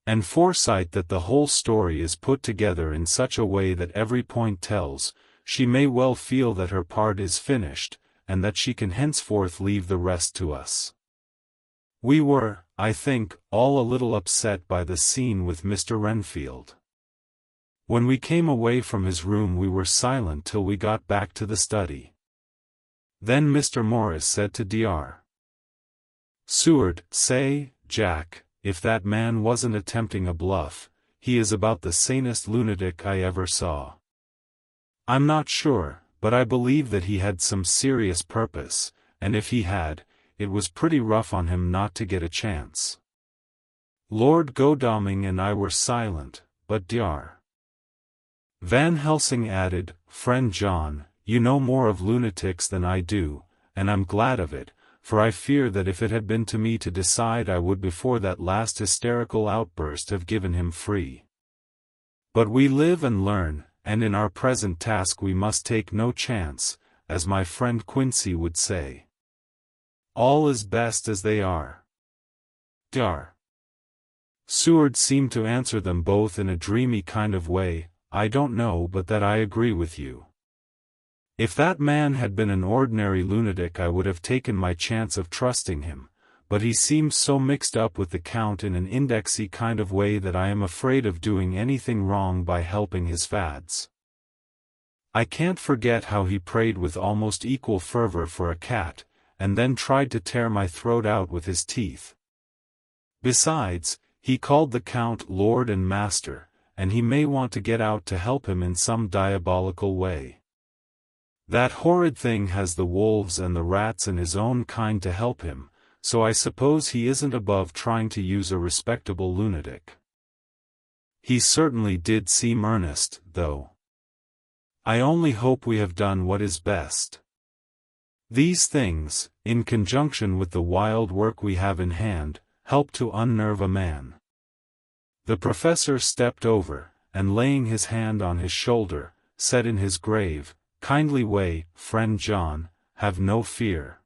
and foresight that the whole story is put together in such a way that every point tells, she may well feel that her part is finished, and that she can henceforth leave the rest to us. We were, I think, all a little upset by the scene with Mr. Renfield. When we came away from his room we were silent till we got back to the study. Then Mr. Morris said to Dr. Seward, "Say, Jack, if that man wasn't attempting a bluff, he is about the sanest lunatic I ever saw. I'm not sure, but I believe that he had some serious purpose, and if he had, it was pretty rough on him not to get a chance." Lord Godalming and I were silent, but Dr. Van Helsing added, "Friend John, you know more of lunatics than I do, and I'm glad of it, for I fear that if it had been to me to decide I would before that last hysterical outburst have given him free. But we live and learn, and in our present task we must take no chance, as my friend Quincy would say. All is best as they are." Dr. Seward seemed to answer them both in a dreamy kind of way, "I don't know but that I agree with you. If that man had been an ordinary lunatic I would have taken my chance of trusting him, but he seems so mixed up with the Count in an indexy kind of way that I am afraid of doing anything wrong by helping his fads. I can't forget how he prayed with almost equal fervor for a cat, and then tried to tear my throat out with his teeth. Besides, he called the Count Lord and Master, and he may want to get out to help him in some diabolical way. That horrid thing has the wolves and the rats and his own kind to help him, so I suppose he isn't above trying to use a respectable lunatic. He certainly did seem earnest, though. I only hope we have done what is best. These things, in conjunction with the wild work we have in hand, help to unnerve a man." The professor stepped over, and laying his hand on his shoulder, said in his grave, kindly way, "Friend John, have no fear.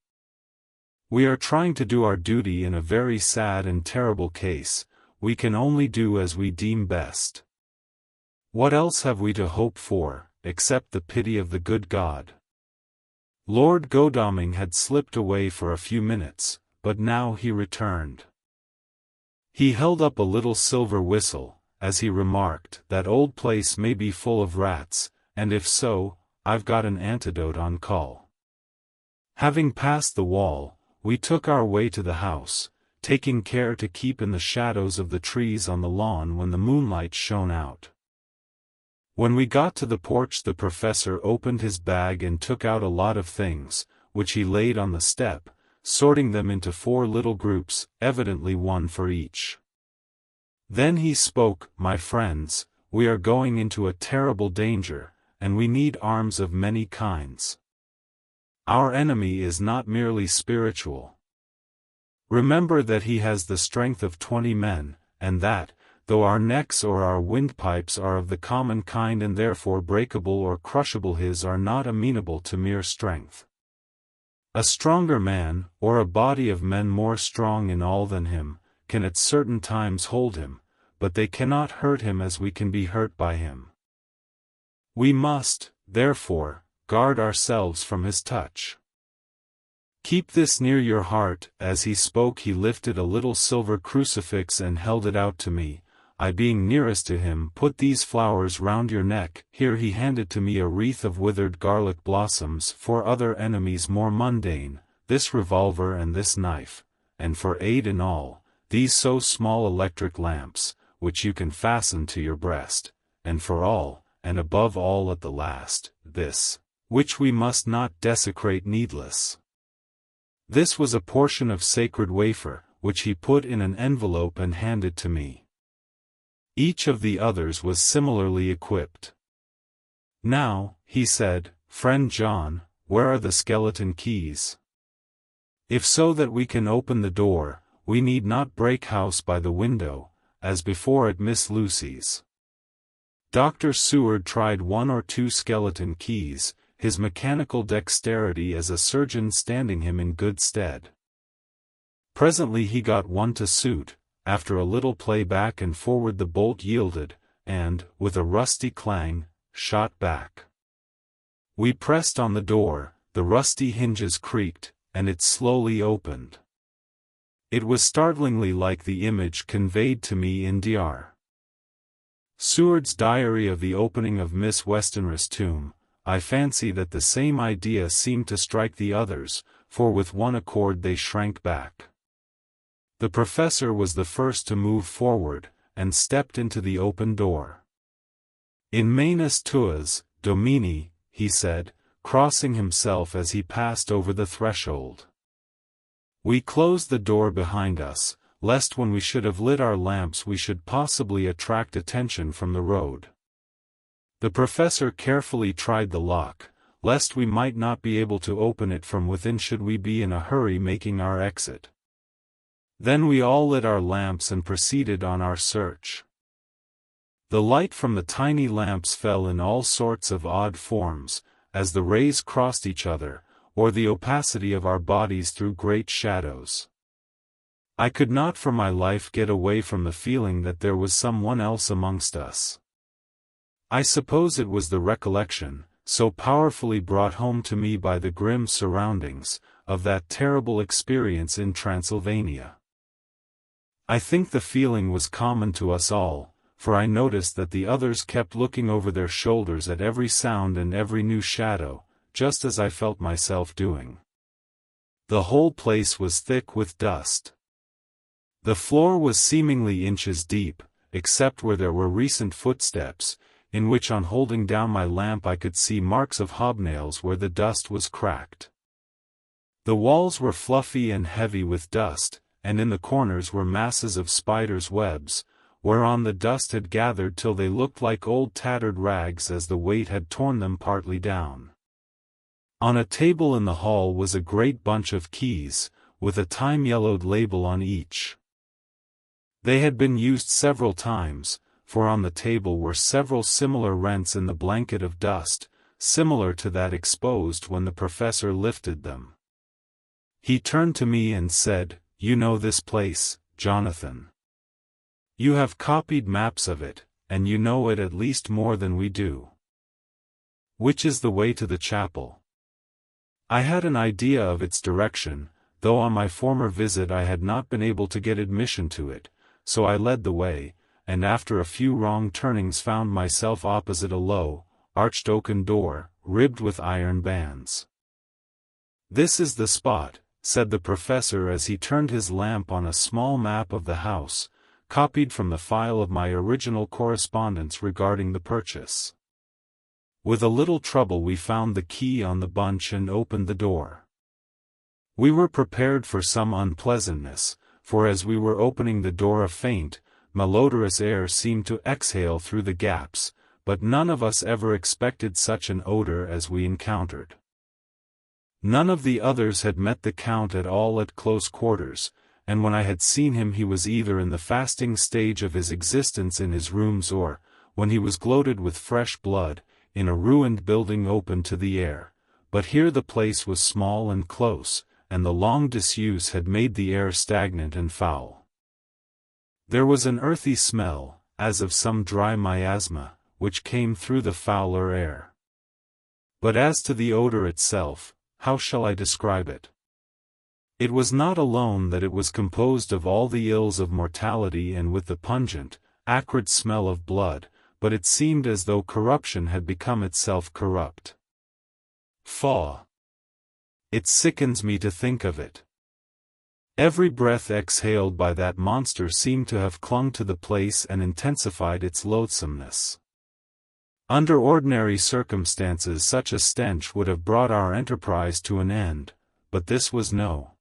We are trying to do our duty in a very sad and terrible case. We can only do as we deem best. What else have we to hope for, except the pity of the good God?" Lord Godalming had slipped away for a few minutes, but now he returned. He held up a little silver whistle, as he remarked, "That old place may be full of rats, and if so, I've got an antidote on call." Having passed the wall, we took our way to the house, taking care to keep in the shadows of the trees on the lawn when the moonlight shone out. When we got to the porch the professor opened his bag and took out a lot of things, which he laid on the step, sorting them into 4 little groups, evidently one for each. Then he spoke, "My friends, we are going into a terrible danger, and we need arms of many kinds. Our enemy is not merely spiritual. Remember that he has the strength of 20 men, and that, though our necks or our windpipes are of the common kind and therefore breakable or crushable, his are not amenable to mere strength. A stronger man, or a body of men more strong in all than him, can at certain times hold him, but they cannot hurt him as we can be hurt by him. We must, therefore, guard ourselves from his touch. Keep this near your heart." As he spoke he lifted a little silver crucifix and held it out to me. I being nearest to him, "Put these flowers round your neck." Here he handed to me a wreath of withered garlic blossoms, 4 other enemies more mundane, this revolver and this knife, and for 8 in all, these so small electric lamps, which you can fasten to your breast, and for all, and above all at the last, this, which we must not desecrate needless. This was a portion of sacred wafer, which he put in an envelope and handed to me. Each of the others was similarly equipped. "Now," he said, "Friend John, where are the skeleton keys? If so that we can open the door, we need not break house by the window, as before at Miss Lucy's." Dr. Seward tried 1 or 2 skeleton keys, his mechanical dexterity as a surgeon standing him in good stead. Presently he got one to suit, after a little play back and forward the bolt yielded, and, with a rusty clang, shot back. We pressed on the door, the rusty hinges creaked, and it slowly opened. It was startlingly like the image conveyed to me in Dr. Seward's diary of the opening of Miss Westenra's tomb. I fancy that the same idea seemed to strike the others, for with one accord they shrank back. The professor was the first to move forward, and stepped into the open door. In manus tuas, Domini, he said, crossing himself as he passed over the threshold. We closed the door behind us, lest when we should have lit our lamps we should possibly attract attention from the road. The professor carefully tried the lock, lest we might not be able to open it from within should we be in a hurry making our exit. Then we all lit our lamps and proceeded on our search. The light from the tiny lamps fell in all sorts of odd forms, as the rays crossed each other, or the opacity of our bodies threw great shadows. I could not for my life get away from the feeling that there was someone else amongst us. I suppose it was the recollection, so powerfully brought home to me by the grim surroundings, of that terrible experience in Transylvania. I think the feeling was common to us all, for I noticed that the others kept looking over their shoulders at every sound and every new shadow, just as I felt myself doing. The whole place was thick with dust. The floor was seemingly inches deep, except where there were recent footsteps, in which on holding down my lamp I could see marks of hobnails where the dust was cracked. The walls were fluffy and heavy with dust, and in the corners were masses of spiders' webs, whereon the dust had gathered till they looked like old tattered rags as the weight had torn them partly down. On a table in the hall was a great bunch of keys, with a time-yellowed label on each. They had been used several times, for on the table were several similar rents in the blanket of dust, similar to that exposed when the professor lifted them. He turned to me and said, "You know this place, Jonathan. You have copied maps of it, and you know it at least more than we do. Which is the way to the chapel?" I had an idea of its direction, though on my former visit I had not been able to get admission to it, so I led the way, and after a few wrong turnings found myself opposite a low, arched oaken door, ribbed with iron bands. "This is the spot," said the professor as he turned his lamp on a small map of the house, copied from the file of my original correspondence regarding the purchase. With a little trouble we found the key on the bunch and opened the door. We were prepared for some unpleasantness, for as we were opening the door a faint, malodorous air seemed to exhale through the gaps, but none of us ever expected such an odor as we encountered. None of the others had met the Count at all at close quarters, and when I had seen him he was either in the fasting stage of his existence in his rooms or, when he was gloated with fresh blood, in a ruined building open to the air, but here the place was small and close, and the long disuse had made the air stagnant and foul. There was an earthy smell, as of some dry miasma, which came through the fouler air. But as to the odor itself, how shall I describe it? It was not alone that it was composed of all the ills of mortality and with the pungent, acrid smell of blood, but it seemed as though corruption had become itself corrupt. Faugh! It sickens me to think of it. Every breath exhaled by that monster seemed to have clung to the place and intensified its loathsomeness. Under ordinary circumstances such a stench would have brought our enterprise to an end, but this was no